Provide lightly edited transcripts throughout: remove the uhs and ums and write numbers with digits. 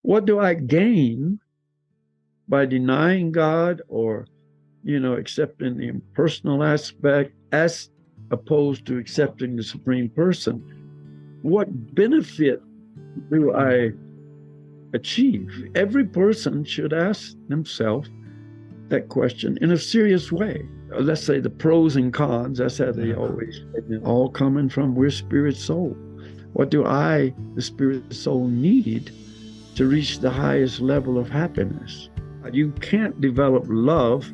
What do I gain by denying God or, accepting the impersonal aspect as opposed to accepting the Supreme Person? What benefit do I achieve? Every person should ask themselves that question in a serious way. Let's say the pros and cons, that's how they always all coming from we're spirit soul. What do I, the spirit soul, need to reach the highest level of happiness? You can't develop love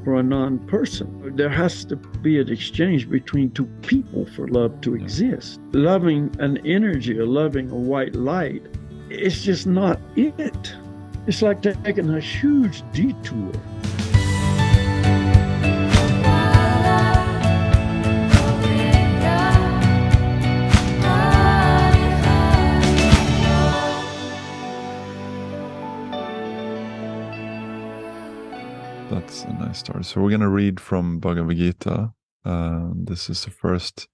for a non-person. There has to be an exchange between two people for love to exist. Loving an energy or loving a white light, it's just not it. It's like taking a huge detour. That's a nice start. So we're going to read from Bhagavad-gita. This is the first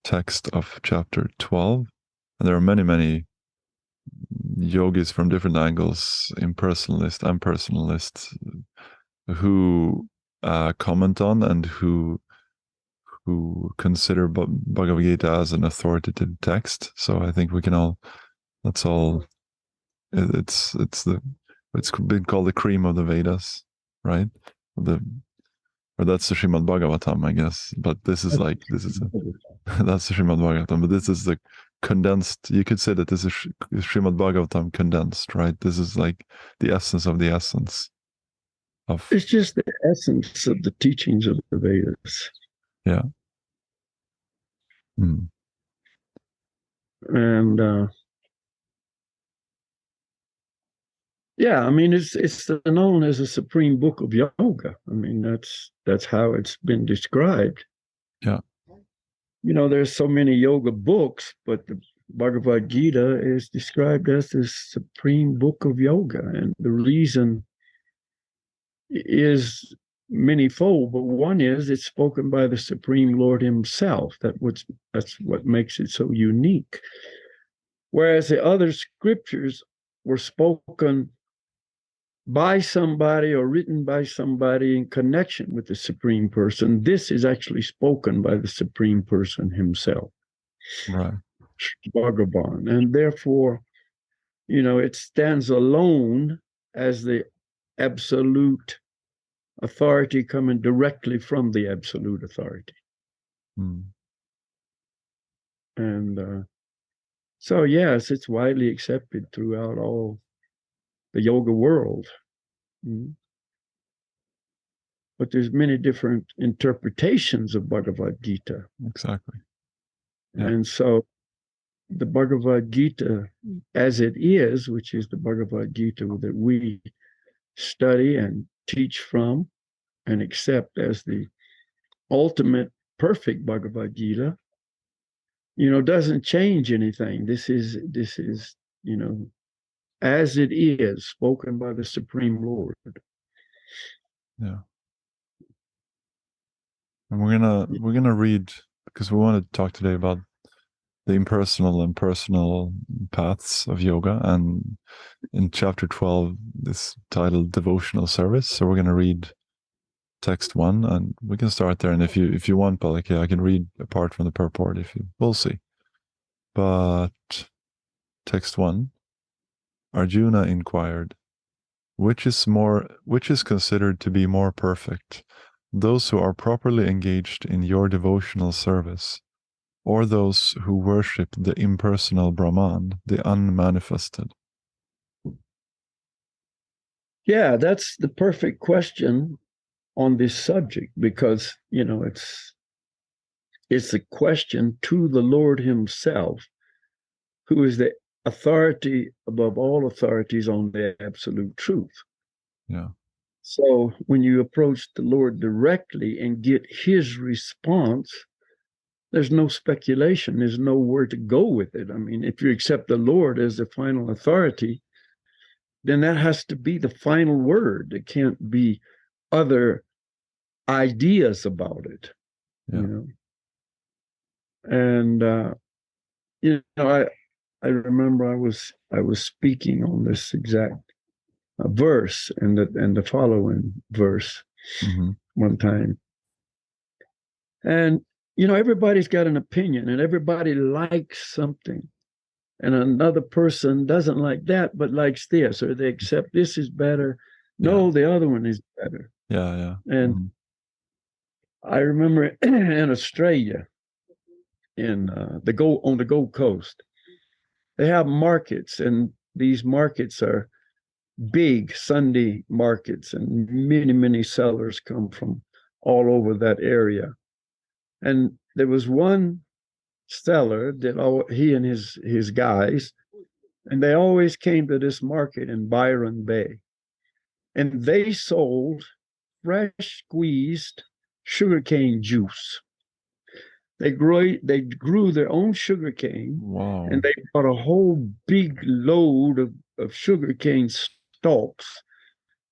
text of chapter 12. And there are many, many yogis from different angles, impersonalists and personalists, who comment on and who consider Bhagavad-gita as an authoritative text. So I think we can all, that's all, it's been called the cream of the Vedas, right? Or that's the Srimad Bhagavatam, I guess. But this is that's the Srimad Bhagavatam. But this is the condensed. You could say that this is Srimad Bhagavatam condensed, right? This is like the essence of the essence of. It's just the essence of the teachings of the Vedas. Yeah. Mm. And yeah, I mean, it's known as a supreme book of yoga. I mean, that's how it's been described. Yeah. There's so many yoga books, but the Bhagavad-gita is described as the supreme book of yoga. And the reason is manyfold, but one is it's spoken by the Supreme Lord himself. That's what makes it so unique. Whereas the other scriptures were spoken by somebody or written by somebody in connection with the Supreme Person, this is actually spoken by the Supreme Person himself. Right. Bhagavan. And therefore, it stands alone as the absolute authority coming directly from the absolute authority. Mm. And so, yes, it's widely accepted throughout all the yoga world. Mm. But there's many different interpretations of Bhagavad-gita. Exactly. Yeah. And so the Bhagavad-gita as it is, which is the Bhagavad-gita that we study and teach from and accept as the ultimate perfect Bhagavad-gita, doesn't change anything. This is, as it is, spoken by the Supreme Lord. Yeah. And we're gonna read, because we want to talk today about the impersonal and personal paths of yoga, and in chapter 12 this titled Devotional Service. So we're gonna read text 1, and we can start there. And if you want, Balakhilya, I can read apart from the purport we'll see. But text 1, Arjuna inquired, which is considered to be more perfect, those who are properly engaged in your devotional service, or those who worship the impersonal Brahman, the unmanifested? Yeah, that's the perfect question on this subject, because it's a question to the Lord himself, who is the authority above all authorities on the absolute truth. Yeah. So when you approach the Lord directly and get his response, there's no speculation. There's nowhere to go with it. I mean, if you accept the Lord as the final authority, then that has to be the final word. It can't be other ideas about it. Yeah. And I remember I was speaking on this exact verse and the following verse one time. And everybody's got an opinion and everybody likes something. And another person doesn't like that, but likes this, or they accept this is better. No, the other one is better. Yeah. And I remember in Australia, on the Gold Coast, they have markets, and these markets are big Sunday markets, and many sellers come from all over that area. And there was one seller that he and his guys, and they always came to this market in Byron Bay, and they sold fresh squeezed sugarcane juice. They grew their own sugarcane. Wow. And they brought a whole big load of sugarcane stalks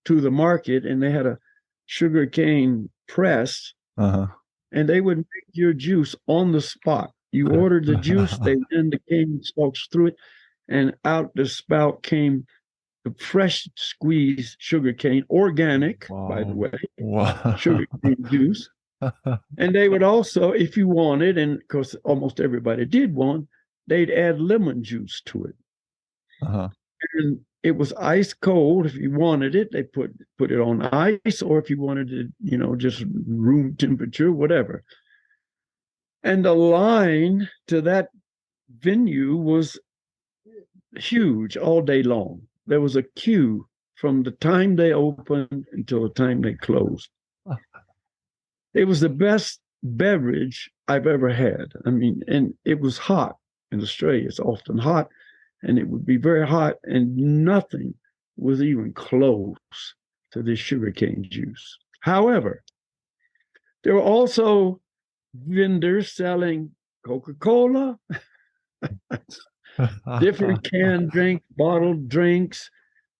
to the market, and they had a sugarcane press, and they would make your juice on the spot. You ordered the juice, they ran the cane stalks through it, and out the spout came the fresh squeezed sugarcane, organic, by the way, sugarcane juice. And they would also, if you wanted, and of course almost everybody did want, they'd add lemon juice to it. And it was ice cold. If you wanted it, they put it on ice, or if you wanted it, just room temperature, whatever. And the line to that venue was huge all day long. There was a queue from the time they opened until the time they closed. It was the best beverage I've ever had. I mean, and it was hot in Australia. It's often hot, and it would be very hot, and nothing was even close to this sugarcane juice. However, there were also vendors selling Coca-Cola, different canned drink, bottled drinks,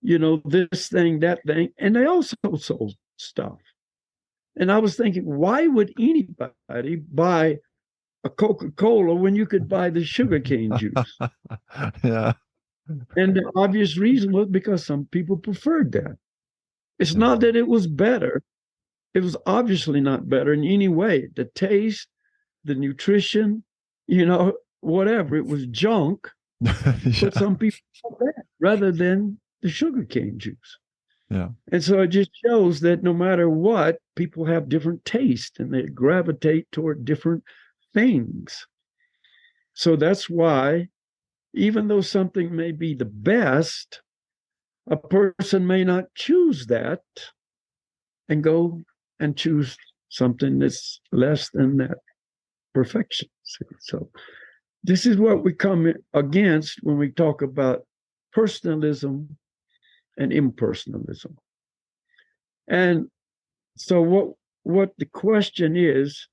this thing, that thing, and they also sold stuff. And I was thinking, why would anybody buy a Coca-Cola when you could buy the sugarcane juice? Yeah. And the obvious reason was because some people preferred that. It's not that it was better. It was obviously not better in any way. The taste, the nutrition, whatever. It was junk. But some people want that rather than the sugarcane juice. Yeah. And so it just shows that no matter what, people have different taste and they gravitate toward different things. So that's why, even though something may be the best, a person may not choose that and go and choose something that's less than that perfection. So this is what we come against when we talk about personalism and impersonalism. And so what the question is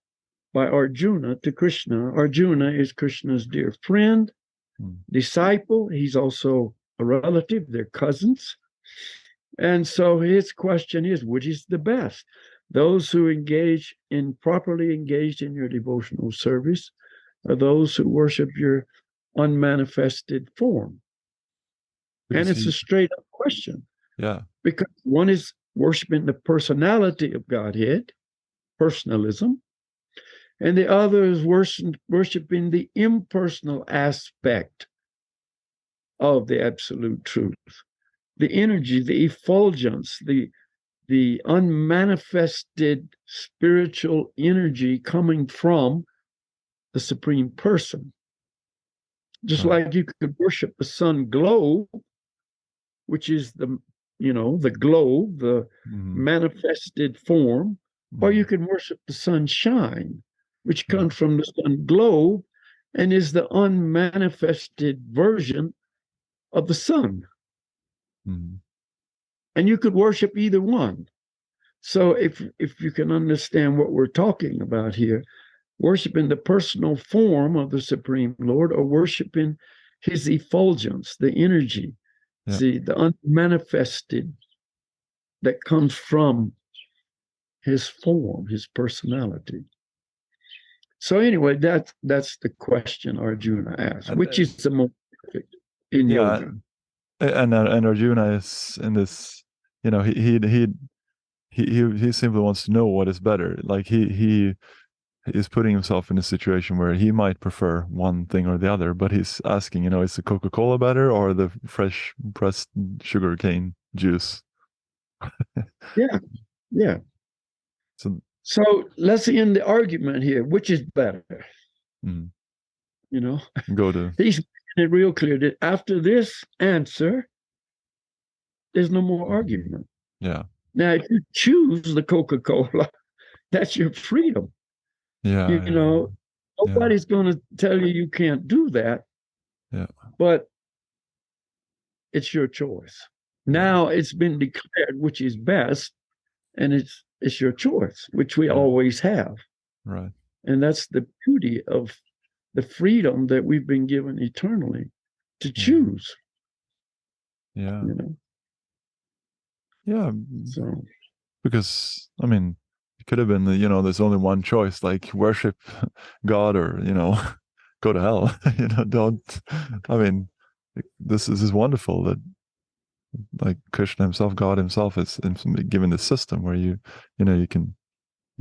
by Arjuna to Krishna, Arjuna is Krishna's dear friend, disciple. He's also a relative, they're cousins. And so his question is, which is the best? Those who properly engaged in your devotional service, or those who worship your unmanifested form? And it's a straight up question. Yeah. Because one is worshiping the personality of Godhead, personalism, and the other is worshiping the impersonal aspect of the absolute truth, the energy, the effulgence, the unmanifested spiritual energy coming from the Supreme Person. Just like you could worship the sun glow, which is the glow, the manifested form, or you can worship the sunshine, which comes from the sun glow and is the unmanifested version of the sun. And you could worship either one. So if you can understand what we're talking about here, worshiping the personal form of the Supreme Lord, or worshiping his effulgence, the energy, the unmanifested that comes from his form, his personality. So anyway, that's the question Arjuna asked, which is the most perfect. in Yeah, yoga. and Arjuna is in this. You know, he simply wants to know what is better. Like he is putting himself in a situation where he might prefer one thing or the other, but he's asking, you know, is the Coca-Cola better or the fresh pressed sugarcane juice? Yeah, yeah. So, So let's end the argument here. Which is better? mm, You know, go to he's making it real clear that after this answer, there's no more argument. yeah, Now, if you choose the Coca-Cola, that's your freedom. yeah, You yeah, know, yeah, nobody's going to tell you you can't do that, yeah, but it's your choice. yeah, Now it's been declared which is best, and it's your choice, which we yeah, always have. right, And that's the beauty of the freedom that we've been given eternally to yeah, choose, yeah, you know. yeah. So Because I mean, it could have been, you know, there's only one choice, like worship God or, you know, go to hell. You know, don't. I mean, this is wonderful that like Krishna himself, God himself, is given this system where you know, you can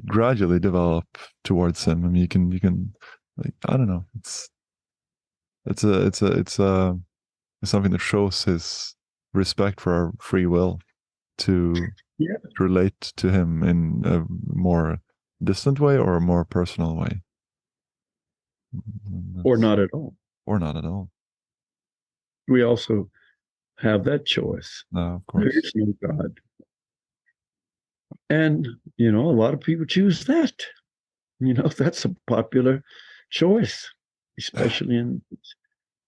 gradually develop towards him. I mean, you can, like, I don't know. It's something that shows his respect for our free will to yeah, relate to him in a more distant way or a more personal way. or not at all. Or not at all. We also have that choice. No, of There course. is no God. And, you know, a lot of people choose that. You know, that's a popular choice, especially in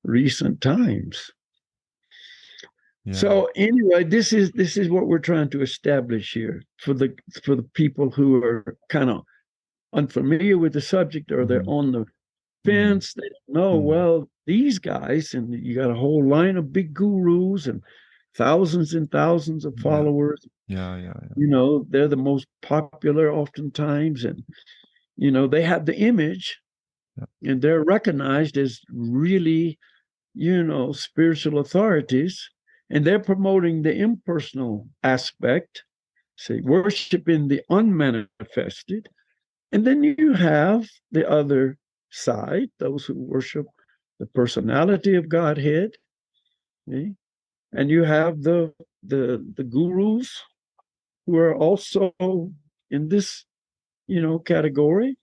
recent times. Yeah. So anyway, this is what we're trying to establish here for the people who are kind of unfamiliar with the subject, or they're Mm-hmm. on the Mm-hmm. fence. They don't know, well, these guys, and you got a whole line of big gurus and thousands of Yeah. followers. Yeah. Yeah. Yeah. You know, they're the most popular oftentimes, and you know, they have the image, Yeah. and they're recognized as really, you know, spiritual authorities, and they're promoting the impersonal aspect, say worshiping the unmanifested. And then you have the other side, those who worship the personality of Godhead. Okay? And you have the gurus who are also in this, you know, category,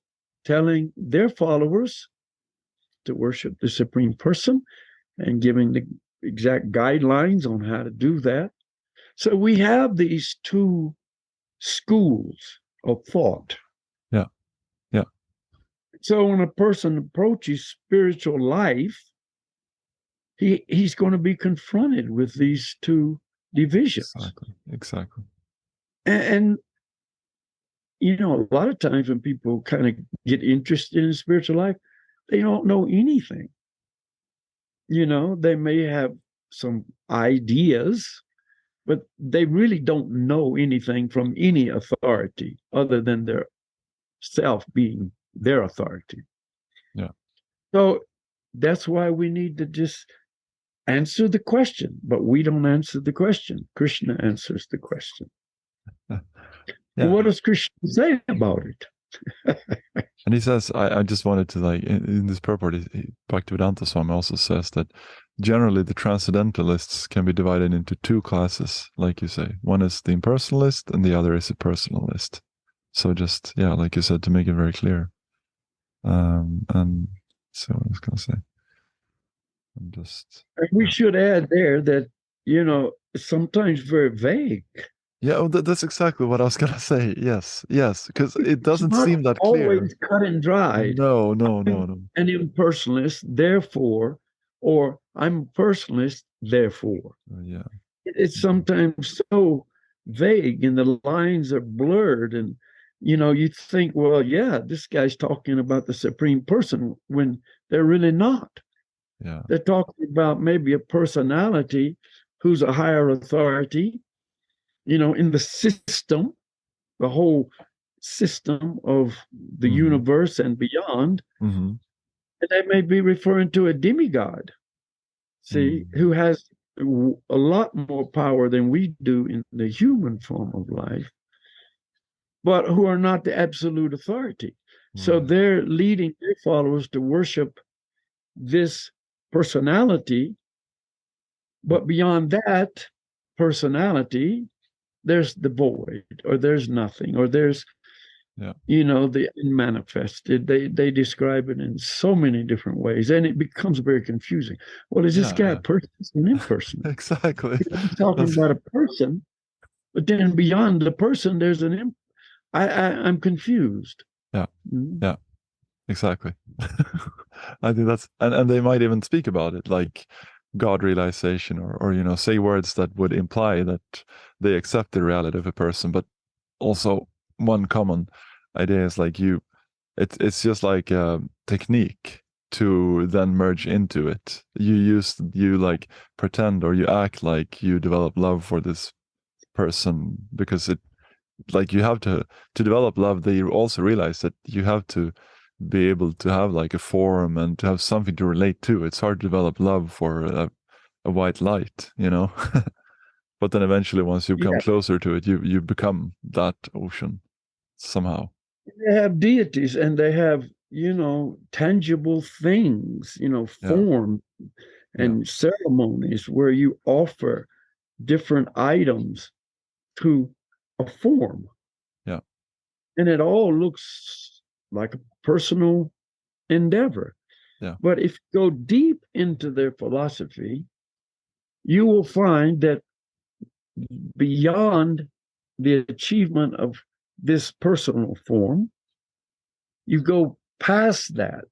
telling their followers to worship the supreme person and giving the exact guidelines on how to do that. So we have these two schools of thought. Yeah. Yeah. So when a person approaches spiritual life, he's going to be confronted with these two divisions. Exactly. Exactly. And you know, a lot of times when people kind of get interested in spiritual life, they don't know anything. You know, they may have some ideas, but they really don't know anything from any authority other than their self being their authority. Yeah. So that's why we need to just answer the question, but we don't answer the question. Krishna answers the question. And Yeah. what does Krishna say about it? And he says, I just wanted to, like, in this purport, Bhaktivedanta Swami also says that generally the transcendentalists can be divided into two classes, like you say. One is the impersonalist and the other is a personalist. So just, yeah, like you said, to make it very clear. And so I was going to say, I'm just. And we should add there that, you know, it's sometimes very vague. Yeah, well, that's exactly what I was going to say. Yes, yes, because it It's doesn't not seem that clear. always cut and dried. No, no, no, I'm no. an impersonalist, therefore, or I'm a personalist, therefore. Yeah. It's sometimes so vague and the lines are blurred. And, you know, you think, well, yeah, this guy's talking about the supreme person when they're really not. Yeah. They're talking about maybe a personality who's a higher authority, you know, in the system, the whole system of the Mm-hmm. universe and beyond. Mm-hmm. And they may be referring to a demigod. see, who has a lot more power than we do in the human form of life, but who are not the absolute authority. So Right. they're leading their followers to worship this personality, Yeah. but beyond that personality, there's the void, or there's nothing, or there's Yeah. the unmanifested. They describe it in so many different ways, and it becomes very confusing. Well, is this Yeah. guy a Yeah. person or an impersonal? Exactly. He's talking That's, about a person, but then beyond the person, there's I'm confused. yeah. Mhm. Yeah. Exactly. I think that's and they might even speak about it like God realization or say words that would imply that they accept the reality of a person, but also one common idea is like it's just like a technique to then merge into it. You like pretend or you act like you develop love for this person because it like you have to develop love. They also realize that you have to be able to have like a form and to have something to relate to. It's hard to develop love for a white light, but then eventually once you come Yeah, closer to it, you become that ocean somehow. they have deities, and they have tangible things, Yeah. form Yeah. and ceremonies where you offer different items to a form, Yeah. and it all looks like a personal endeavor. Yeah. But if you go deep into their philosophy, you will find that beyond the achievement of this personal form, you go past that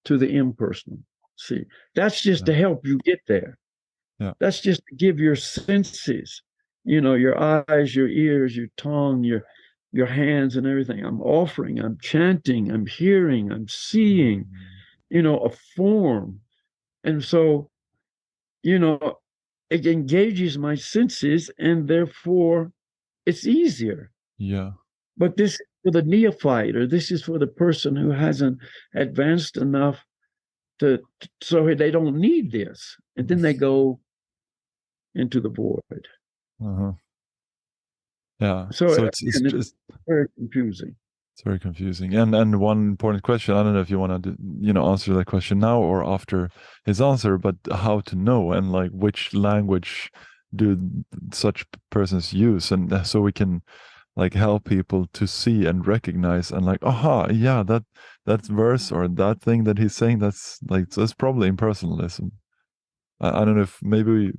to the impersonal. See, that's just Yeah. to help you get there. Yeah. That's just to give your senses, your eyes, your ears, your tongue, your hands and everything. I'm offering, I'm chanting, I'm hearing, I'm seeing, a form. And so, it engages my senses, and therefore it's easier. Yeah. But this is for the neophyte, or this is for the person who hasn't advanced enough so they don't need this. And then they go into the void. Uh-huh. Yeah. So So again, it's very confusing. it's very confusing. And one important question, I don't know if you want to, answer that question now or after his answer, but how to know and like which language do such persons use, and so we can like help people to see and recognize and like, aha, yeah, that verse or that thing that he's saying, that's probably impersonalism. I don't know if maybe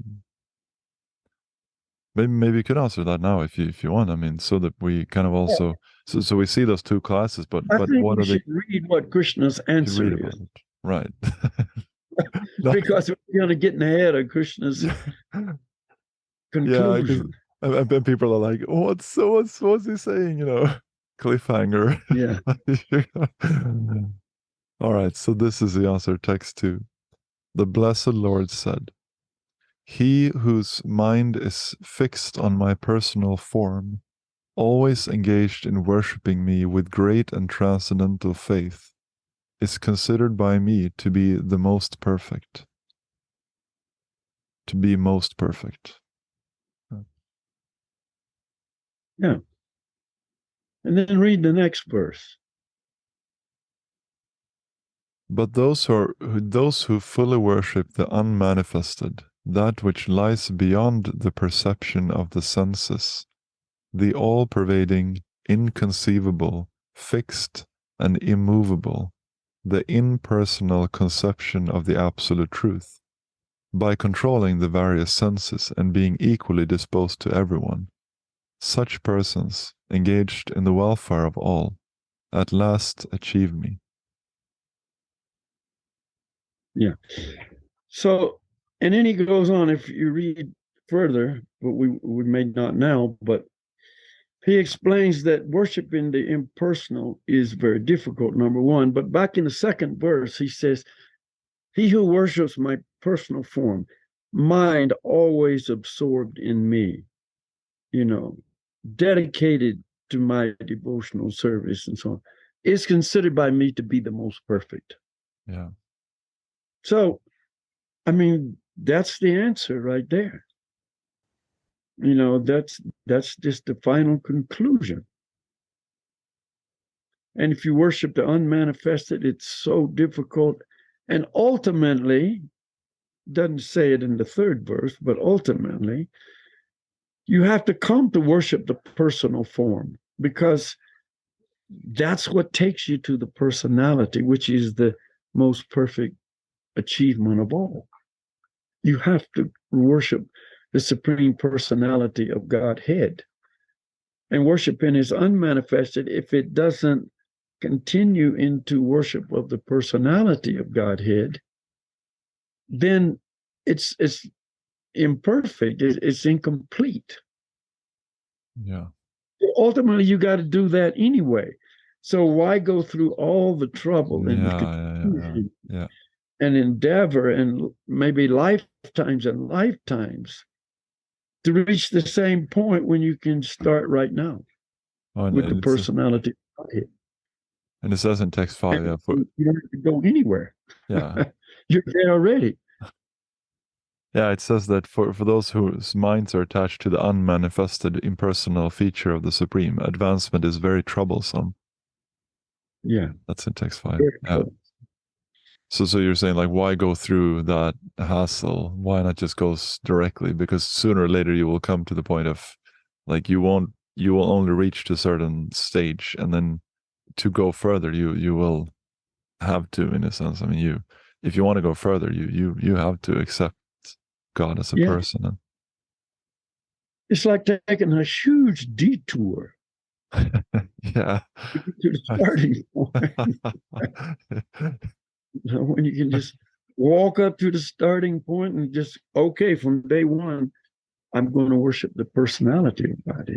you could answer that now if you want. I mean, so that we kind of Yeah, also so we see those two classes, but I think what we are they? should read what Krishna's You read answer about is, it, right? No, because we're going to get in the head of Krishna's yeah, yeah, because conclusion. I bet people are like, what's he saying? Cliffhanger. Yeah. All right, so this is the answer text two. The blessed Lord said, "He whose mind is fixed on my personal form, always engaged in worshipping me with great and transcendental faith, is considered by me to be the most perfect." To be most perfect. Yeah. And then read the next verse. But those who fully worship the unmanifested, that which lies beyond the perception of the senses, the all-pervading, inconceivable, fixed, and immovable, the impersonal conception of the absolute truth, by controlling the various senses and being equally disposed to everyone, such persons, engaged in the welfare of all, at last achieve me. Yeah. So, and then he goes on, if you read further, but we may not now, but he explains that worshiping the impersonal is very difficult, number one. But back in the second verse, he says, he who worships my personal form, mind always absorbed in me, you know, dedicated to my devotional service and so on, is considered by me to be the most perfect. Yeah. So I mean, that's the answer right there. That's just the final conclusion. And if you worship the unmanifested, it's so difficult. And ultimately, doesn't say it in the third verse, but ultimately, you have to come to worship the personal form, because that's what takes you to the personality, which is the most perfect achievement of all. You have to worship the supreme personality of Godhead. And worship in his unmanifested, if it doesn't continue into worship of the personality of Godhead, then it's imperfect, it's incomplete. Yeah. Ultimately, you got to do that anyway. So why go through all the trouble and the confusion and endeavor and maybe lifetimes and lifetimes to reach the same point when you can start right now with the personality? And it says in text 5, you don't have to go anywhere. Yeah. You're there already. Yeah, it says that for those whose minds are attached to the unmanifested impersonal feature of the Supreme, advancement is very troublesome. Yeah. That's in text 5. Yeah. So you're saying, like, why go through that hassle? Why not just go directly? Because sooner or later you will come to the point of, like, you will only reach to a certain stage, and then to go further, you will have to, in a sense. I mean, if you want to go further, you have to accept God as a person. And it's like taking a huge detour. Yeah. To the starting point. When you can just walk up to the starting point and just, okay, from day one, I'm going to worship the personality of God.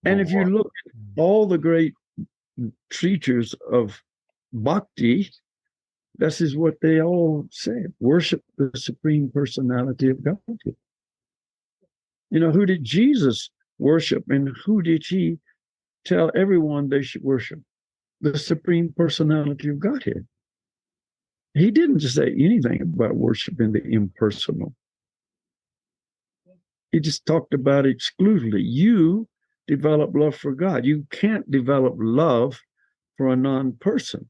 And if you look at all the great teachers of bhakti, this is what they all say: worship the supreme personality of God. Who did Jesus worship, and who did he tell everyone they should worship? The supreme personality of Godhead. He didn't say anything about worshiping the impersonal. He just talked about it exclusively. You develop love for God. You can't develop love for a non-person.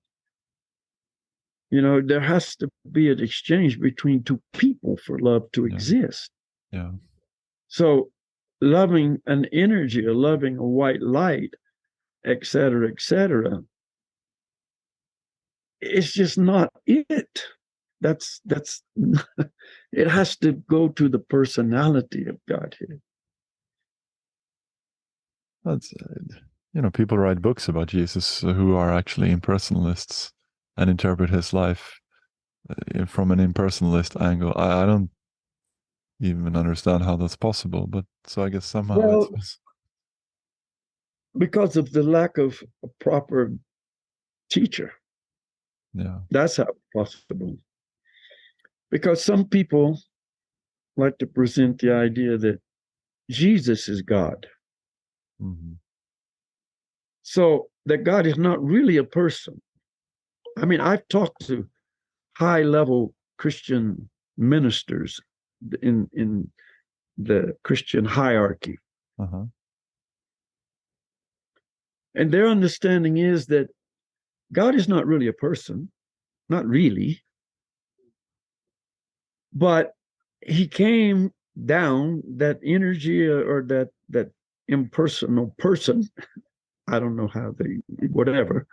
There has to be an exchange between two people for love to exist. Yeah. So loving an energy or loving a white light, etc., it's just not it. That's it has to go to the personality of Godhead. That's people write books about Jesus who are actually impersonalists and interpret his life from an impersonalist angle. I don't even understand how that's possible, but so I guess somehow it's because of the lack of a proper teacher. Yeah. That's how it's possible. Because some people like to present the idea that Jesus is God. Mm-hmm. So that God is not really a person. I mean, I've talked to high-level Christian ministers in the Christian hierarchy. Uh-huh. And their understanding is that God is not really a person, not really, but he came down, that energy or that impersonal person, I don't know how whatever,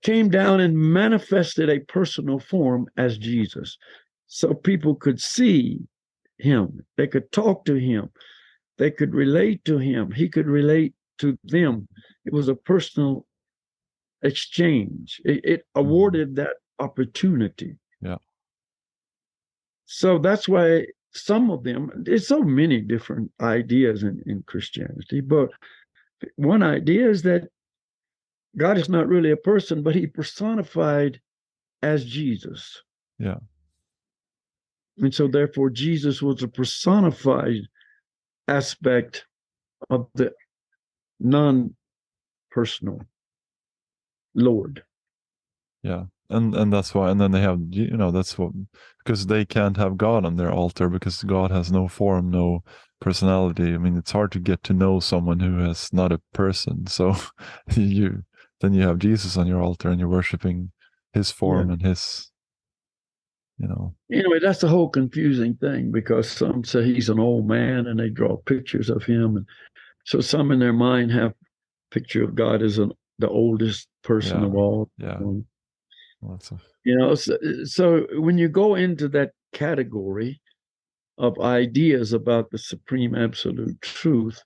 came down and manifested a personal form as Jesus. So people could see him, they could talk to him, they could relate to him, he could relate to them. It was a personal exchange. It awarded that opportunity. Yeah. So that's why some of them, there's so many different ideas in Christianity, but one idea is that God is not really a person, but he personified as Jesus. Yeah. And so therefore Jesus was a personified aspect of the non-personal Lord. Yeah. And that's why, and then they have, that's what, because they can't have God on their altar because God has no form, no personality. I mean, it's hard to get to know someone who is not a person. So you then you have Jesus on your altar and you're worshiping his Yeah. form and his, Anyway, that's the whole confusing thing, because some say he's an old man and they draw pictures of him. And so some in their mind have picture of God as the oldest person yeah, of all. yeah. Lots of, So when you go into that category of ideas about the supreme absolute truth,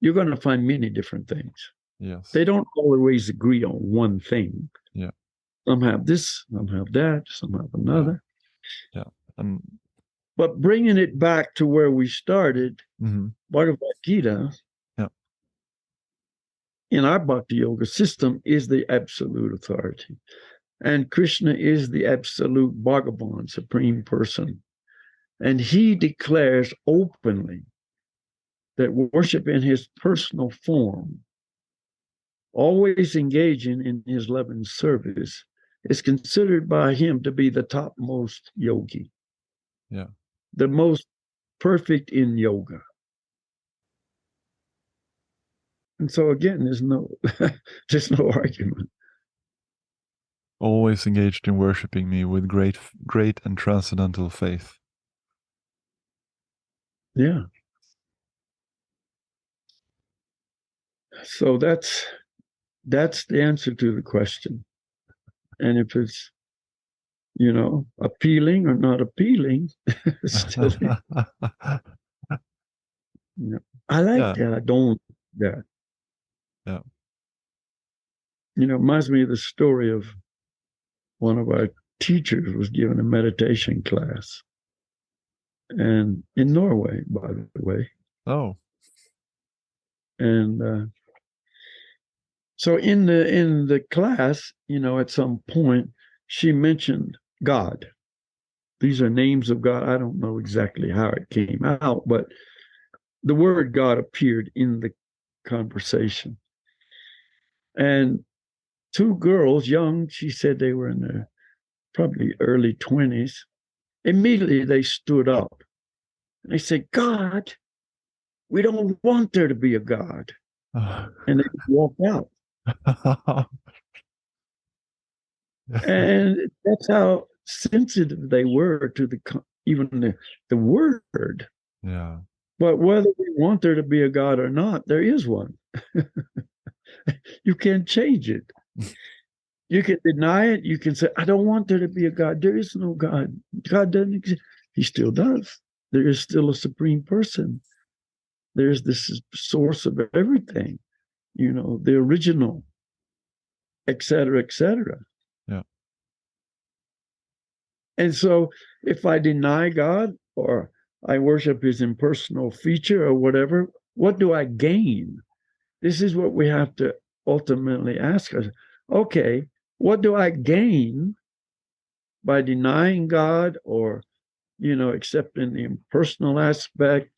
you're going to find many different things. yes, They don't always agree on one thing. yeah, Some have this, some have that, some have another. yeah, and But bringing it back to where we started, Bhagavad-gita yeah, in our Bhakti Yoga system is the absolute authority. And Krishna is the absolute Bhagavan, supreme person. And he declares openly that worship in his personal form, always engaging in his loving service, is considered by him to be the topmost yogi, yeah. the most perfect in yoga. And so again, there's no there's no argument. Always engaged in worshiping me with great and transcendental faith. Yeah. So that's the answer to the question. And if it's appealing or not appealing, still, I like Yeah, that. I don't that. yeah. Reminds me of the story of one of our teachers was given a meditation class, and in Norway, by the way. Oh, And so in the class, at some point, she mentioned God. These are names of God. I don't know exactly how it came out, but the word God appeared in the conversation. And two girls, young, she said they were in their probably early 20s, immediately they stood up and they said, God, we don't want there to be a God. And they walked out. And that's how sensitive they were to even the word. yeah. But whether we want there to be a God or not, there is one. You can't change it. You can deny it. You can say, I don't want there to be a God. There is no God. God doesn't exist. He still does. There is still a supreme person. There's this source of everything, the original, et cetera, et cetera. Yeah. And so if I deny God or I worship his impersonal feature or whatever, what do I gain? This is what we have to ultimately ask us. Okay, what do I gain by denying God or, accepting the impersonal aspect,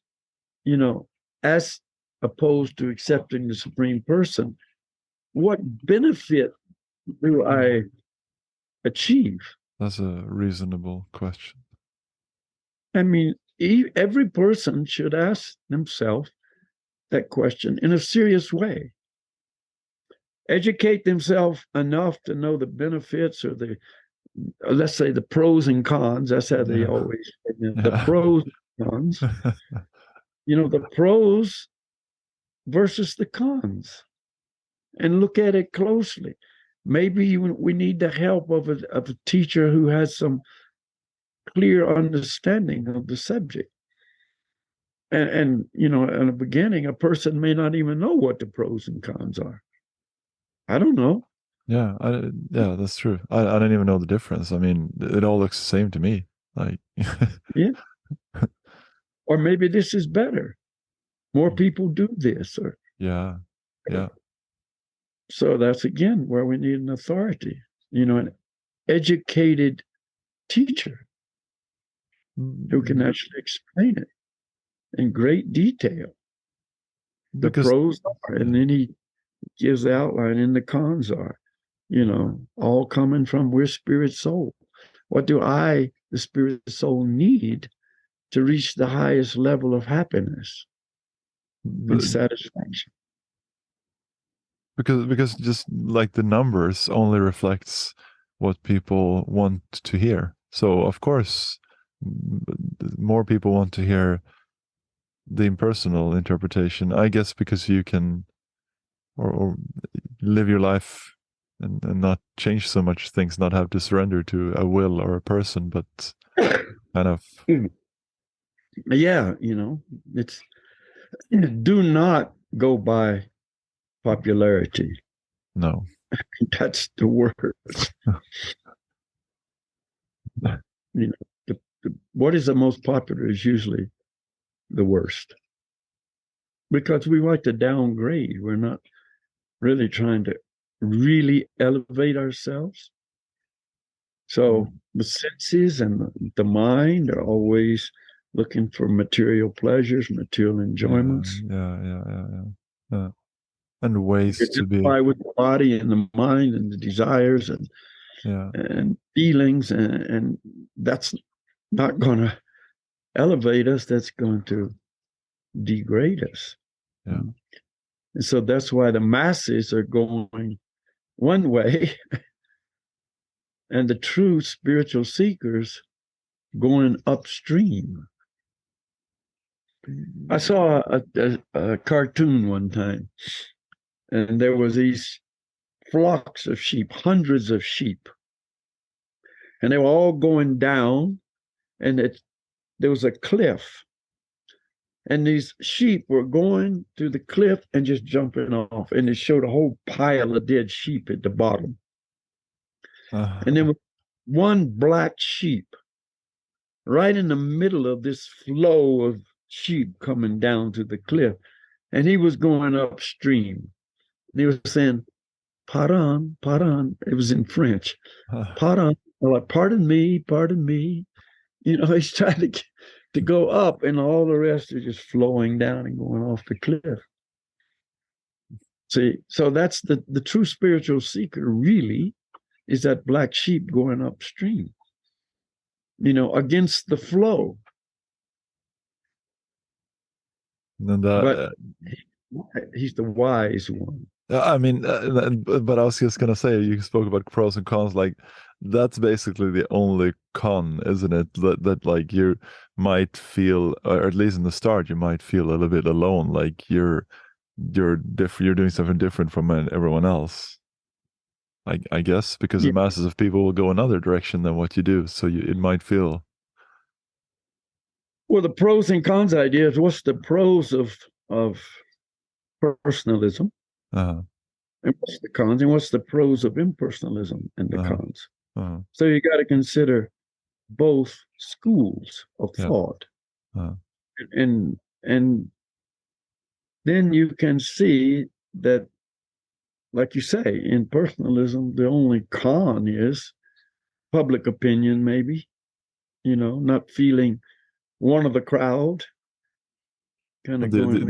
as opposed to accepting the supreme person? What benefit do I achieve? That's a reasonable question. I mean, every person should ask themselves that question in a serious way. Educate themselves enough to know the benefits or let's say, the pros and cons. That's how they always say it. The pros and cons. The pros versus the cons, and look at it closely. Maybe we need the help of a teacher who has some clear understanding of the subject. And in the beginning, a person may not even know what the pros and cons are. I don't know. Yeah, that's true. I don't even know the difference. I mean, it all looks the same to me. Like, Yeah. Or maybe this is better. More people do this, or yeah, yeah. so that's again where we need an authority, an educated teacher who can actually explain it in great detail. The Because pros are, and then he gives the outline, and the cons are. all coming from we're spirit soul. What do I, the spirit soul, need to reach the highest level of happiness and satisfaction? Because just like the numbers only reflects what people want to hear. So of course, more people want to hear the impersonal interpretation, I guess, because you can or live your life and not change so much things, not have to surrender to a will or a person, but kind of Yeah, it's do not go by popularity. no. That's the word. What is the most popular is usually the worst, because we like to downgrade. We're not really trying to really elevate ourselves. So the senses and the mind are always looking for material pleasures, material enjoyments. Yeah. And ways to be. Identify with the body and the mind and the desires and feelings, and that's not going to elevate us. That's going to degrade us. Yeah. And so that's why the masses are going one way and the true spiritual seekers going upstream. I saw a cartoon one time, and there was these flocks of sheep, hundreds of sheep, and they were all going down, and there was a cliff, and these sheep were going to the cliff and just jumping off, and it showed a whole pile of dead sheep at the bottom. And then one black sheep right in the middle of this flow of sheep coming down to the cliff, and he was going upstream. And he was saying, "Pardon, pardon." It was in French. "Pardon." Like, "Pardon me, pardon me." He's trying to go up, and all the rest are just flowing down and going off the cliff. See, so that's the true spiritual seeker really is that black sheep going upstream, against the flow. But he's the wise one. I mean, but I was just gonna say, you spoke about pros and cons. Like, that's basically the only con, isn't it? That like you might feel, or at least in the start, you might feel a little bit alone. Like you're different. You're doing something different from everyone else. I guess because the masses of people will go another direction than what you do, so it might feel. Well, the pros and cons idea is what's the pros of personalism, and what's the cons, and what's the pros of impersonalism and the cons. So you got to consider both schools of thought, and then you can see that, like you say, in personalism, the only con is public opinion, maybe, not feeling one of the crowd. Kind of the only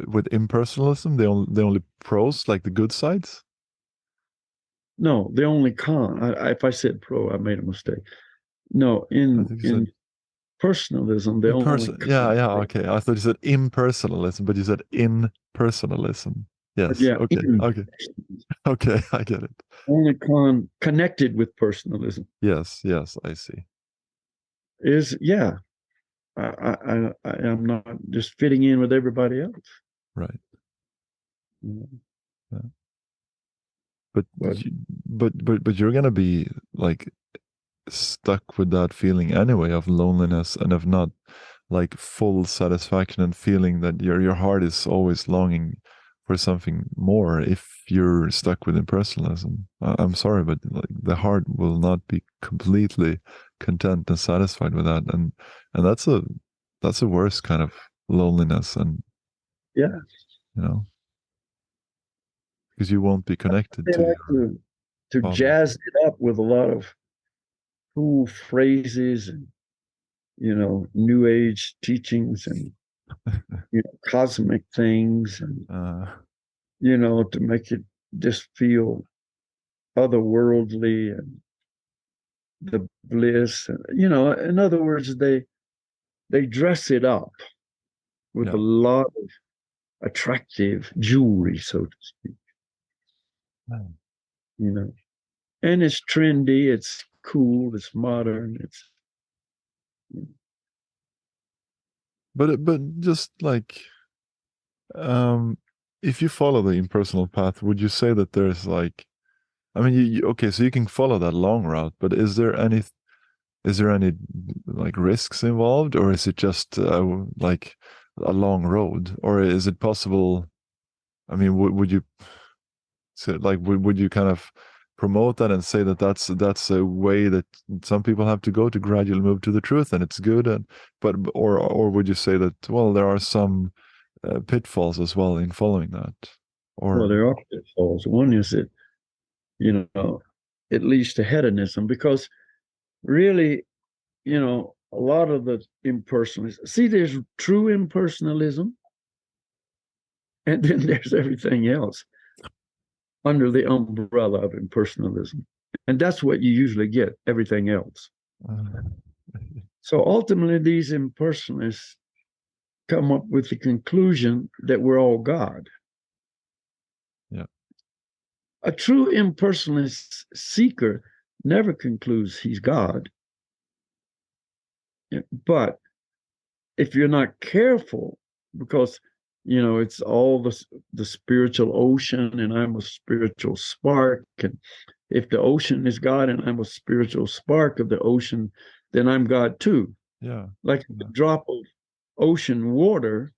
with impersonalism, the only pros, like the good sides. No, the only con. If I said pro, I made a mistake. No, in personalism, the only con. Yeah, okay. I thought you said impersonalism, but you said in personalism. Yes. Yeah. Okay, I get it. Only con connected with personalism. Yes, I see. Is I am not just fitting in with everybody else. Right. Yeah. But you're gonna be like stuck with that feeling anyway of loneliness and of not like full satisfaction and feeling that your heart is always longing for something more if you're stuck with impersonalism. I'm sorry, but like the heart will not be completely content and satisfied with that, and that's a worse kind of loneliness, and because you won't be connected to jazz it up with a lot of cool phrases and new age teachings and cosmic things and to make it just feel otherworldly and the bliss. In other words, they dress it up with Yeah. a lot of attractive jewelry, so to speak. Mm. And it's trendy, it's cool, it's modern, it's. But just like, if you follow the impersonal path, would you say that there's like, I mean, okay, so you can follow that long route, but is there any like risks involved, or is it just like a long road, or is it possible? I mean, would you say, like, would you kind of promote that and say that that's a way that some people have to go to gradually move to the truth, and it's good, and or would you say that, well, there are some pitfalls as well in following that, Well, or there are pitfalls. One is that, it leads to hedonism because really, a lot of the impersonalism. See, there's true impersonalism, and then there's everything else under the umbrella of impersonalism. And that's what you usually get, everything else. So ultimately, these impersonalists come up with the conclusion that we're all God. yeah, A true impersonalist seeker never concludes he's God. But if you're not careful, because it's all the spiritual ocean, and I'm a spiritual spark, and if the ocean is God and I'm a spiritual spark of the ocean, then I'm God too. yeah, Like a drop of ocean water,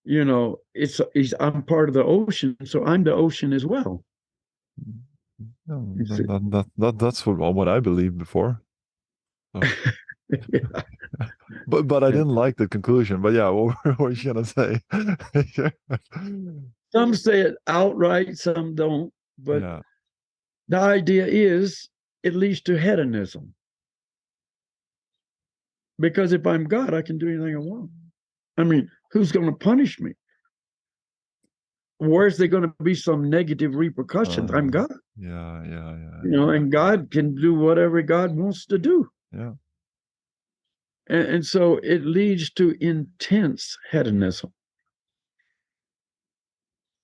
I'm part of the ocean, so I'm the ocean as well. that's what I believed before. So. Yeah. But I didn't like the conclusion. But yeah, what were you gonna say? Some say it outright, some don't. But Yeah, the idea is it leads to hedonism. Because if I'm God, I can do anything I want. I mean, who's going to punish me? Where's there going to be some negative repercussions? I'm God. yeah. And God can do whatever God wants to do. Yeah. And so it leads to intense hedonism.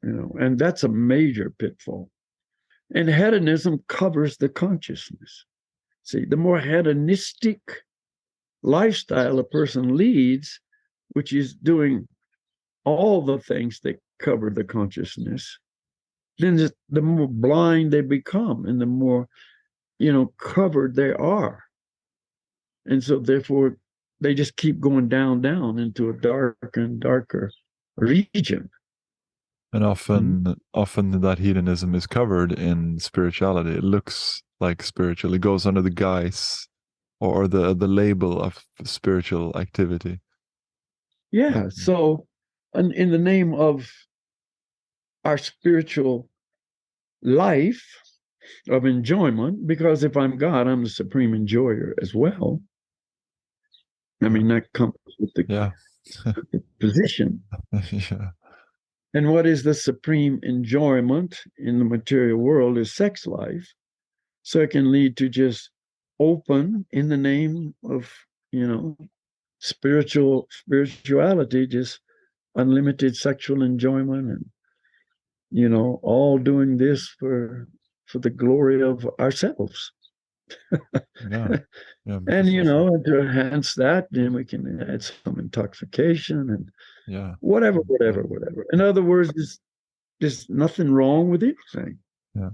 And that's a major pitfall. And hedonism covers the consciousness. See, the more hedonistic lifestyle a person leads, which is doing all the things that cover the consciousness, then the more blind they become and the more, covered they are. And so therefore, they just keep going down into a darker and darker region. And often that hedonism is covered in spirituality. It looks like spiritual. It goes under the guise or the label of spiritual activity. Yeah. So in the name of our spiritual life of enjoyment, because if I'm God, I'm the supreme enjoyer as well. I mean, that comes with the position. Yeah. And what is the supreme enjoyment in the material world is sex life. So it can lead to just open in the name of, spirituality, just unlimited sexual enjoyment, and, all doing this for the glory of ourselves. Yeah. And, to enhance that, then we can add some intoxication and whatever. In other words, there's nothing wrong with anything. Yeah.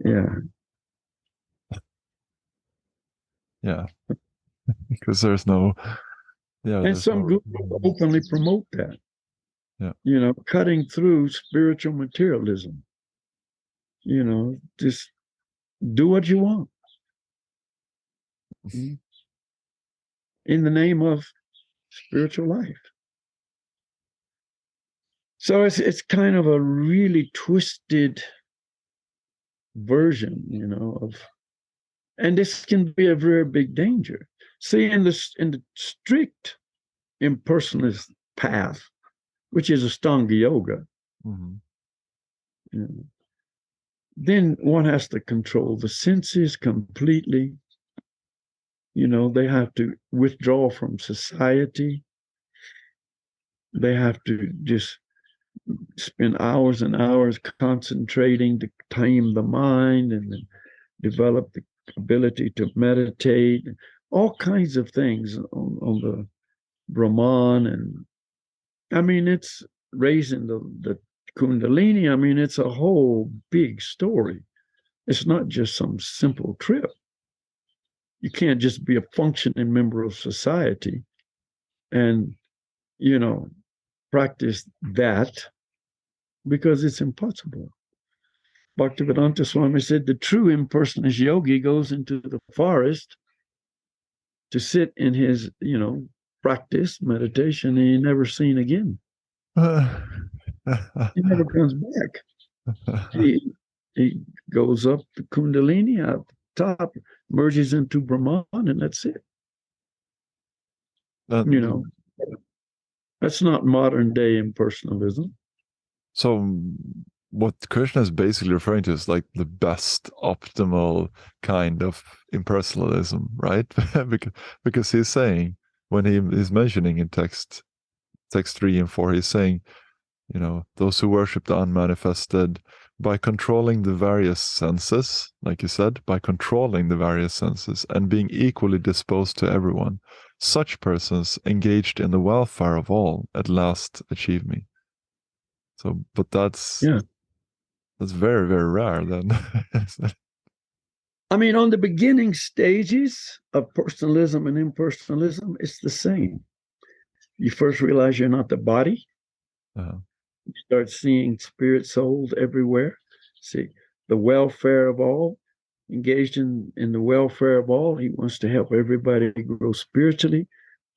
Yeah. Yeah. Because there's no, And some groups openly promote that. Yeah. Cutting through spiritual materialism. Just do what you want. In the name of spiritual life. So it's kind of a really twisted version, of, and this can be a very big danger. See, in the strict impersonalist path, which is Ashtanga yoga, then one has to control the senses completely. They have to withdraw from society. They have to just spend hours and hours concentrating to tame the mind and then develop the ability to meditate, all kinds of things on the Brahman. And I mean, it's raising the Kundalini. I mean, it's a whole big story. It's not just some simple trip. You can't just be a functioning member of society and, practice that, because it's impossible. Bhaktivedanta Swami said the true impersonalist yogi goes into the forest to sit in his, practice, meditation, and he's never seen again. He never comes back. He goes up the Kundalini out the top, merges into Brahman, and that's it. That's not modern day impersonalism. So what Krishna is basically referring to is like the best optimal kind of impersonalism, right? because he's saying, when he is mentioning in text 3 and 4, he's saying, those who worship the unmanifested by controlling the various senses, like you said, by controlling the various senses and being equally disposed to everyone, such persons engaged in the welfare of all at last achieve me. So, but that's very, very rare then. I mean, on the beginning stages of personalism and impersonalism, it's the same. You first realize you're not the body. Uh-huh. You start seeing spirit souls everywhere. See the welfare of all, engaged in the welfare of all. He wants to help everybody grow spiritually.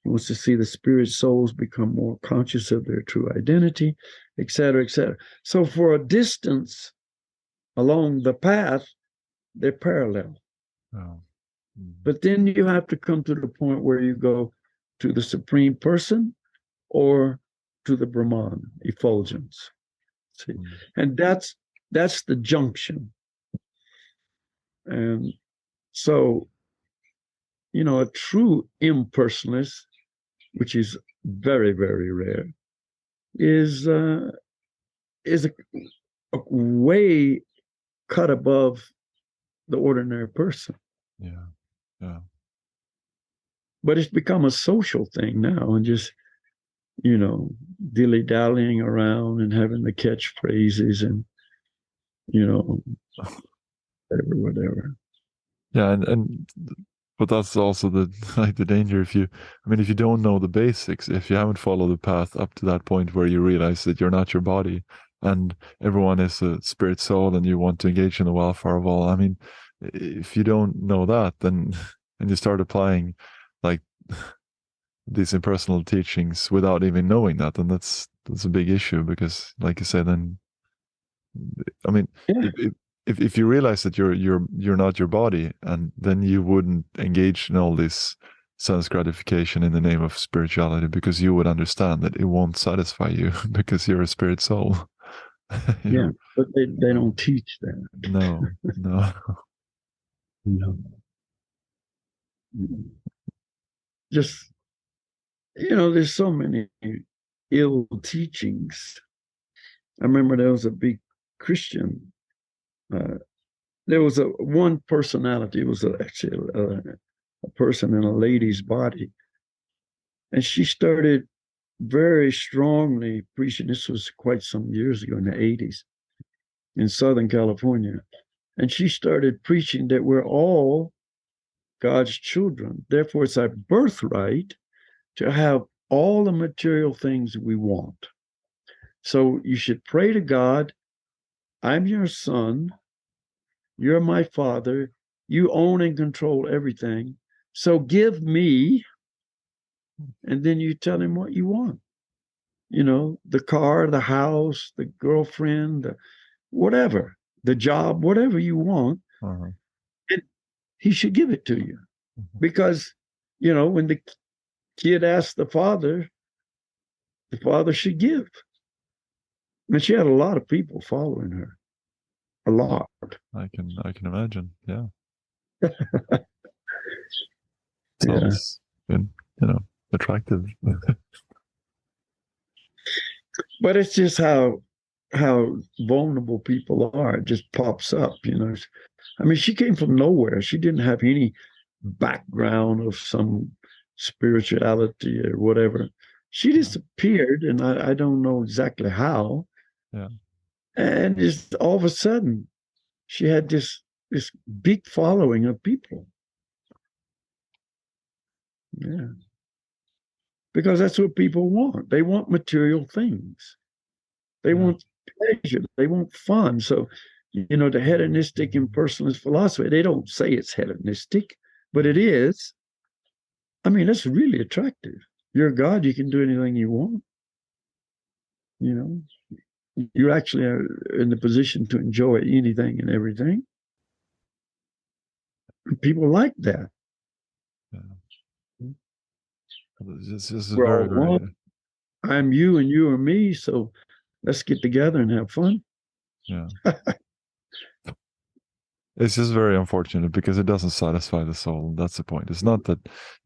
He wants to see the spirit souls become more conscious of their true identity, et cetera, et cetera. So for a distance along the path, they're parallel. Oh. But then you have to come to the point where you go to the Supreme Person or to the Brahman, effulgence. See? And that's the junction. And so, a true impersonalist, which is very, very rare, is a way cut above the ordinary person. Yeah. But it's become a social thing now, and just dilly-dallying around and having the catchphrases and whatever. Yeah, and but that's also the danger if you don't know the basics, if you haven't followed the path up to that point where you realize that you're not your body and everyone is a spirit soul and you want to engage in the welfare of all. I mean, if you don't know that, then and you start applying like these impersonal teachings without even knowing that, then that's a big issue, because like you said, then I mean, if you realize that you're not your body, and then you wouldn't engage in all this sense gratification in the name of spirituality, because you would understand that it won't satisfy you because you're a spirit soul. Yeah, but they don't teach that. No. Just there's so many ill teachings. I remember there was a big Christian. There was one personality. It was actually a person in a lady's body, and she started very strongly preaching. This was quite some years ago in the 80s in Southern California, and she started preaching that we're all God's children. Therefore, it's our birthright to have all the material things we want. So you should pray to God, I'm your son, you're my father, you own and control everything. So give me, and then you tell him what you want. The car, the house, the girlfriend, whatever, the job, whatever you want. Uh-huh. And he should give it to you. Because, when the kid asked the father should give. And she had a lot of people following her, a lot. I can imagine. Yeah. Yeah. Sounds, attractive. But it's just how vulnerable people are. It just pops up, I mean, she came from nowhere. She didn't have any background of some spirituality or whatever. She just appeared, and I don't know exactly how. Yeah. And just all of a sudden, she had this big following of people. Yeah. Because that's what people want. They want material things. They want pleasure. They want fun. So, the hedonistic impersonalist philosophy, they don't say it's hedonistic, but it is. I mean, that's really attractive. You're God, you can do anything you want. You actually are in the position to enjoy anything and everything. People like that. Yeah. This is We're very, all very. one. I'm you and you are me. So let's get together and have fun. Yeah. It's just very unfortunate because it doesn't satisfy the soul. That's the point. It's not that,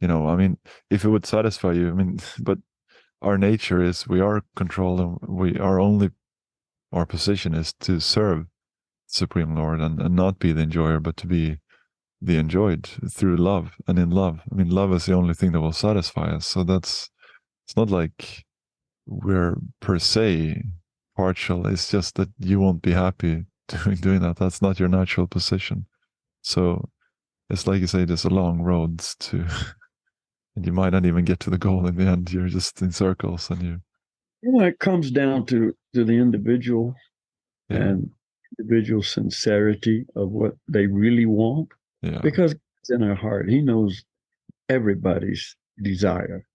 I mean, if it would satisfy you, I mean, but our nature is we are controlled and our position is to serve Supreme Lord and not be the enjoyer, but to be the enjoyed through love and in love. I mean, love is the only thing that will satisfy us. So it's not like we're per se partial. It's just that you won't be happy doing that. That's not your natural position. So it's like you say, there's a long road to, and you might not even get to the goal in the end. You're just in circles, and it comes down to the individual and individual sincerity of what they really want. Yeah. Because it's in our heart. He knows everybody's desire.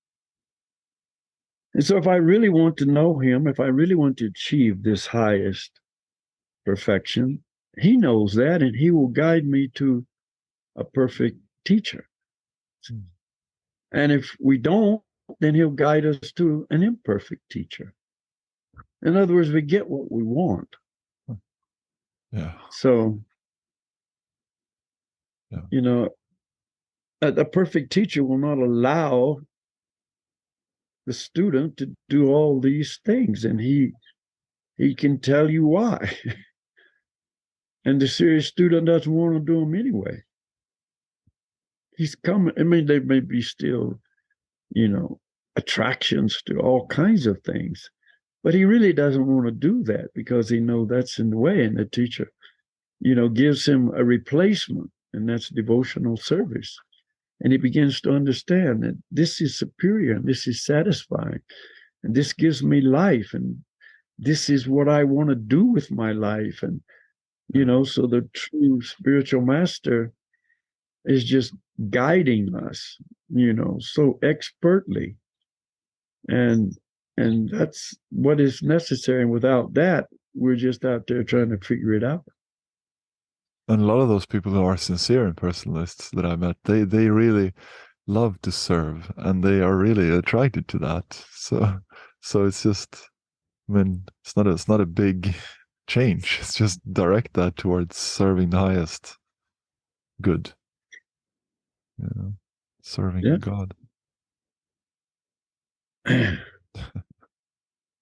And so if I really want to know him, if I really want to achieve this highest perfection, he knows that, and he will guide me to a perfect teacher. And if we don't, then he'll guide us to an imperfect teacher. In other words, we get what we want. Yeah. So, a perfect teacher will not allow the student to do all these things, and he can tell you why. And the serious student doesn't want to do them anyway. He's coming. I mean, there may be still, attractions to all kinds of things, but he really doesn't want to do that because he knows that's in the way. And the teacher, gives him a replacement, and that's devotional service. And he begins to understand that this is superior and this is satisfying, and this gives me life, and this is what I want to do with my life. And, so the true spiritual master is just guiding us, so expertly. And that's what is necessary. And without that, we're just out there trying to figure it out. And a lot of those people who are sincere impersonalists that I met, they really love to serve, and they are really attracted to that. So it's just, I mean, it's not a big change. It's just direct that towards serving the highest good. Serving God.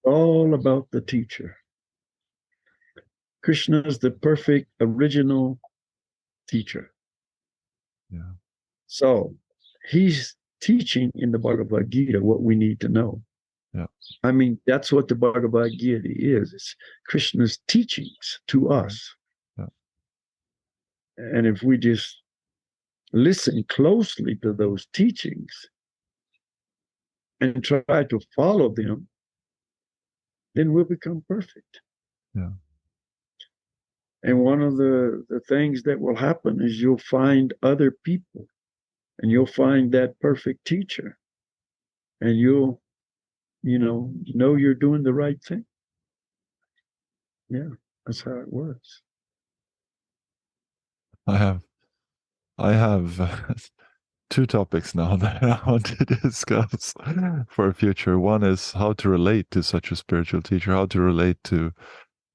All about the teacher. Krishna is the perfect original teacher. Yeah. So he's teaching in the Bhagavad-gita what we need to know. Yeah. I mean, that's what the Bhagavad-gita is. It's Krishna's teachings to us. Yeah. And if we just listen closely to those teachings and try to follow them, then we'll become perfect. Yeah. And one of the things that will happen is you'll find other people, and you'll find that perfect teacher, and you'll, know you're doing the right thing. Yeah, that's how it works. I have two topics now that I want to discuss for future. One is how to relate to such a spiritual teacher, how to relate to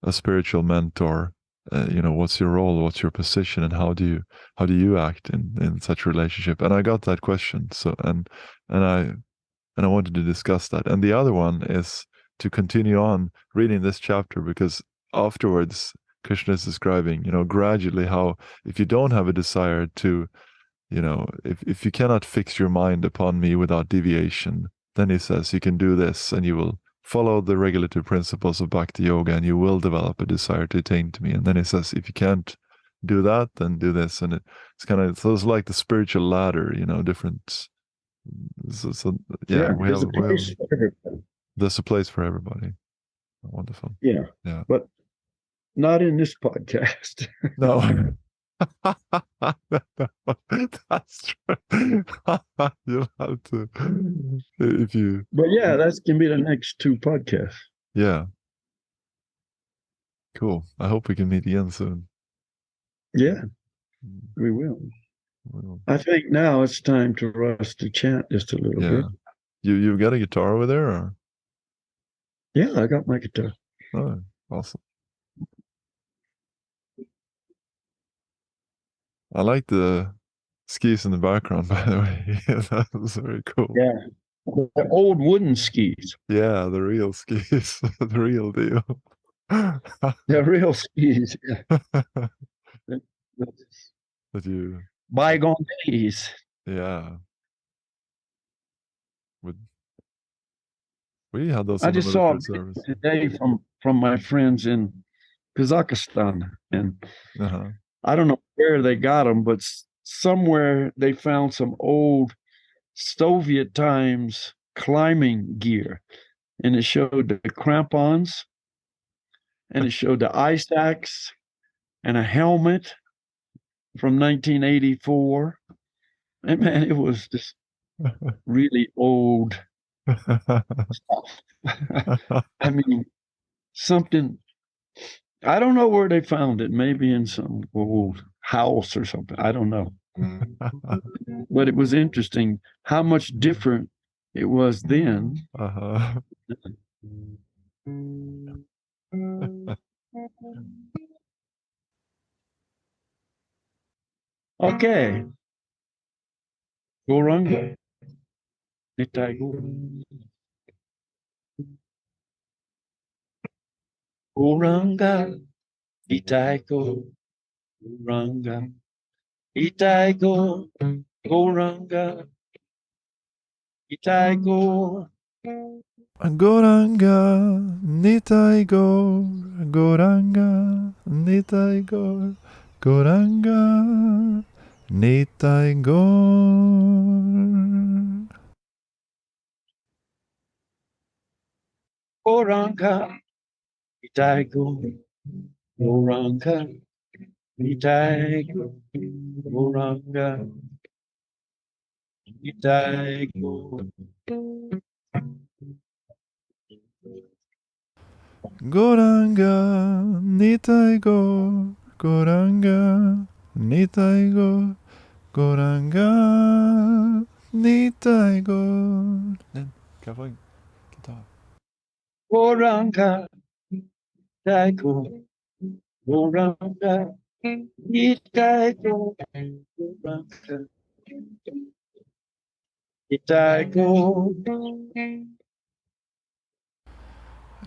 a spiritual mentor, what's your role, what's your position, and how do you act in such relationship? And I got that question. So and I wanted to discuss that. And the other one is to continue on reading this chapter, because afterwards Krishna is describing, gradually how, if you don't have a desire to, if you cannot fix your mind upon me without deviation, then he says you can do this and you will follow the regulative principles of bhakti yoga and you will develop a desire to attain to me. And then he says, if you can't do that, then do this. And it's kind of, so it's like the spiritual ladder, different. So yeah, there's a place for everybody. there's a place for everybody. Wonderful. Yeah. Yeah. But not in this podcast. No. That's true. You'll have to, if you. But yeah, that can be the next 2 podcasts. Yeah. Cool. I hope we can meet again soon. Yeah, we will. I think now it's time for us to chat just a little bit. You've got a guitar over there, or? Yeah, I got my guitar. Oh, awesome. I like the skis in the background, by the way. That was very cool. Yeah. The old wooden skis. Yeah, the real skis. The real deal. The real skis. Yeah. That you. Bygone days. Yeah. We had those. I just saw today from my friends in Kazakhstan, and I don't know where they got them, but somewhere they found some old Soviet times climbing gear, and it showed the crampons, and it showed the ice axe, and a helmet from 1984. And man, it was just really old stuff. I mean, something, I don't know where they found it, maybe in some old house or something. I don't know. But it was interesting how much different it was then. Okay. Goranga. Nitai Goranga. Itaiko. Goranga. Itaiko. Goranga. Itaiko. Goranga, Nitai Gor, Goranga, Nitai Gor, Goranga, Nitai Gor. Goranga, Itaiko, Goranga, Itaiko, Goranga, Itaiko. Goranga, Nitai Gor, Goranga, Nitai Gor, Goranga, Nitai Gor. Kan jag få en gitarr? Goranga, Itaiko, Goranga, Itaiko, Goranga, Itaiko.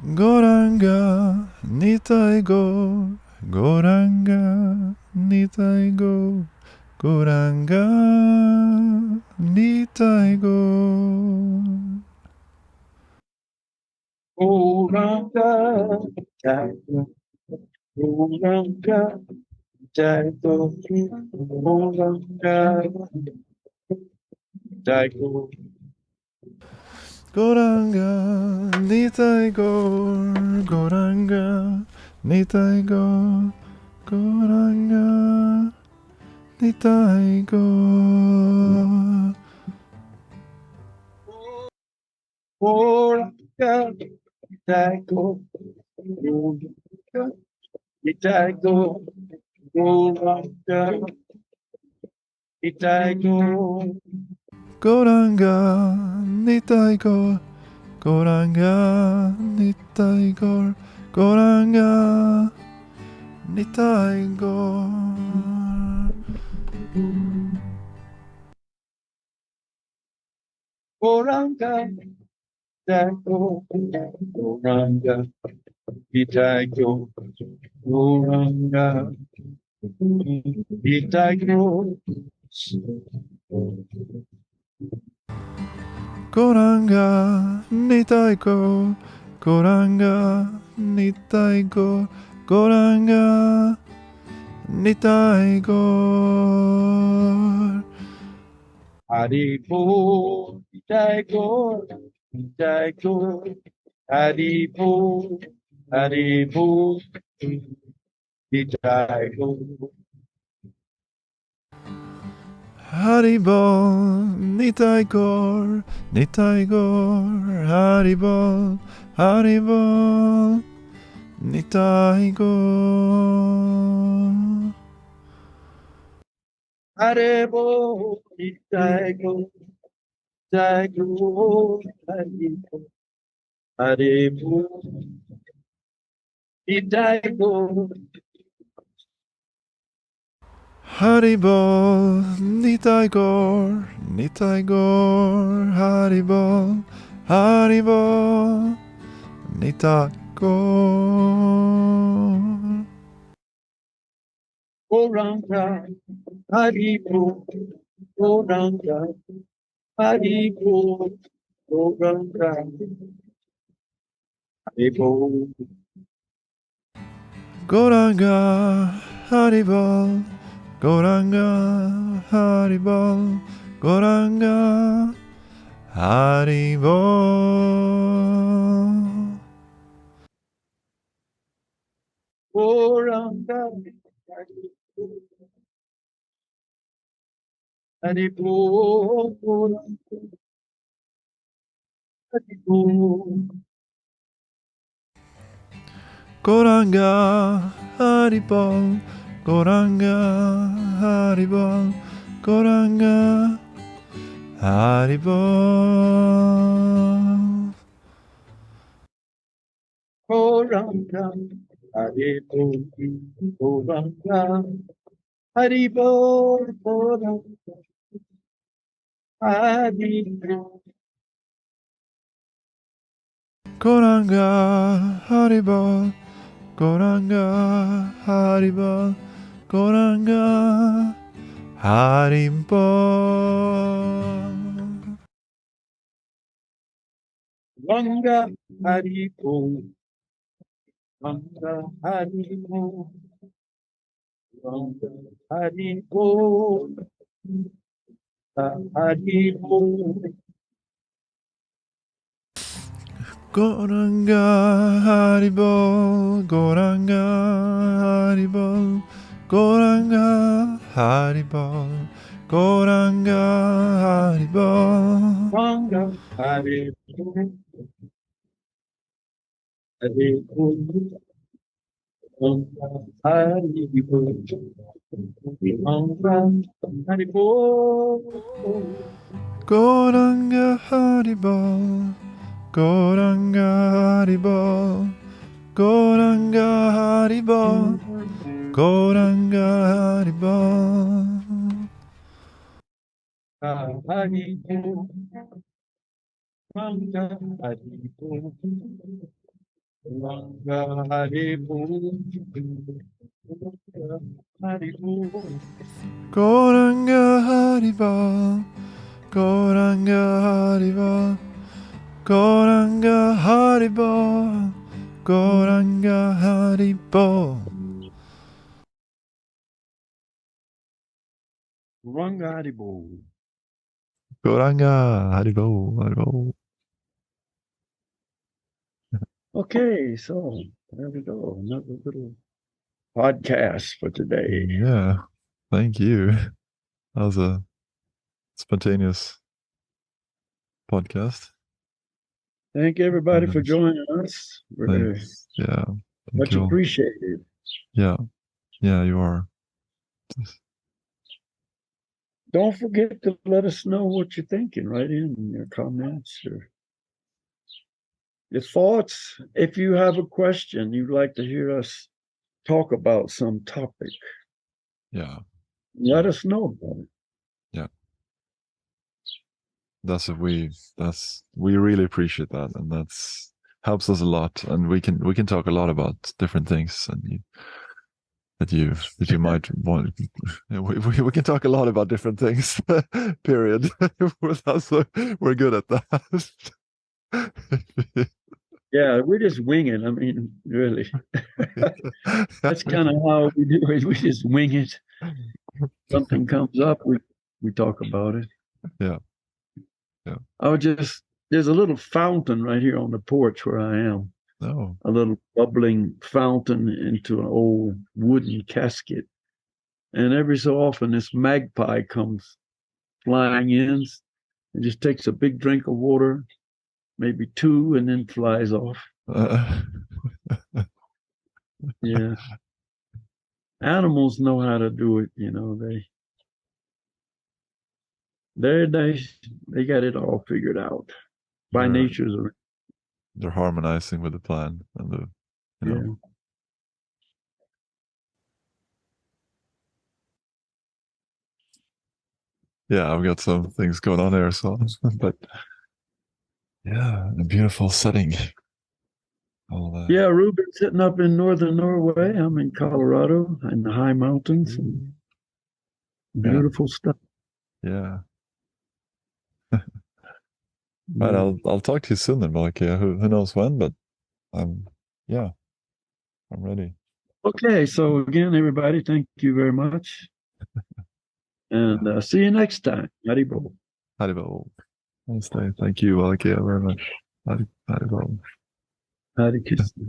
Goranga, Nitai Gor, Goranga, Nitai Gor, Goranga, Nitai Gor. Goranga, Itaiko, Goranga, Itaiko, Goranga, Itaiko. Goranga, Nitai Gor, Goranga, Nitai Gor, Goranga, Nitai Gor. Goranga, Itaiko, Goranga, Itaiko, Goranga, Itaiko. Goranga, Nitai Gor, Goranga, Nitai Gor, Goranga, nitai gaur. Goranga, Dago, Goranga, Itago, Goranga, Itago. Goranga, nitai gaur. Goranga, nitai gaur. Goranga, nitai gaur. Haribo, Itago, Itago, Haribo, Haribo, Itago. Haribol, nitai gaur, nitai gaur. Haribol, Haribol, nitai gaur. Haribo, Itago, Itago, Haribo, Haribo, Itago. Haribol, nitai gaur, nitai gaur. Haribol, Haribol, nitai gaur. Goranga, Haribo, Goranga, Haribo, Goranga, Haribo. Goranga, Haribol, Goranga, Haribol, Goranga, Haribol. Goranga, Haribo, Goranga, Haribo. Goranga, Haribol, Goranga, Haribol, Goranga, Haribol. Goranga, Haribo, Goranga, Haribo, Goranga, Haribo. Goranga, Haribol, Goranga, Haribol, Goranga, Haribol. Ranga, Haribo, Ranga, Haribo, Ranga, Haribo, Haribo. Goranga, Haribol, Goranga, Haribol, Goranga, Haribol, Goranga, Haribol. Ranga, Haribo, Haribo, Ranga, Haribo, Ranga, Haribo. Goranga, Haribol, Goranga, Haribol, Goranga, Haribol, Goranga, Haribol. Haribo, Ranga, Haribo, Ranga, Haribo, Haribo. Goranga, Haribol, Goranga, Haribol, Goranga, Haribol, Goranga, Haribol. Ranga, Haribo. Goranga, Haribol, Haribol. Okay, so there we go. Another little podcast for today. Yeah, thank you. That was a spontaneous podcast. Thank everybody for Nice. joining us. We're Thanks. Yeah. Thank much you all. appreciated. Yeah. Yeah, you are. Don't forget to let us know what you're thinking. Write in your comments or your thoughts. If you have a question you'd like to hear us talk about some topic, Yeah. let us know about it. Yeah. We really appreciate that, and that's helps us a lot, and we can talk a lot about different things, and that you might want. We can talk a lot about different things. Period. We're good at that. Yeah, we're just winging. I mean, really. That's kind of how we do it. We just wing it. Something comes up, we talk about it. Yeah. Yeah. There's a little fountain right here on the porch where I am. Oh. A little bubbling fountain into an old wooden casket. And every so often, this magpie comes flying in and just takes a big drink of water, maybe two, and then flies off. Yeah. Animals know how to do it, you know. They got it all figured out by they're nature's. they're harmonizing with the plan and the you know. Yeah. Yeah, I've got some things going on there, so but yeah, a beautiful setting. All that. Yeah, Ruben's sitting up in northern Norway. I'm in Colorado in the high mountains and beautiful stuff. Yeah. Right, I'll talk to you soon then, Balakhilya. Who knows when, but yeah, I'm ready. Okay, so again, everybody, thank you very much. And see you next time. Haribol. Haribol. Nice day. Thank you, Balakhilya, very much. Haribol. Hare Krishna.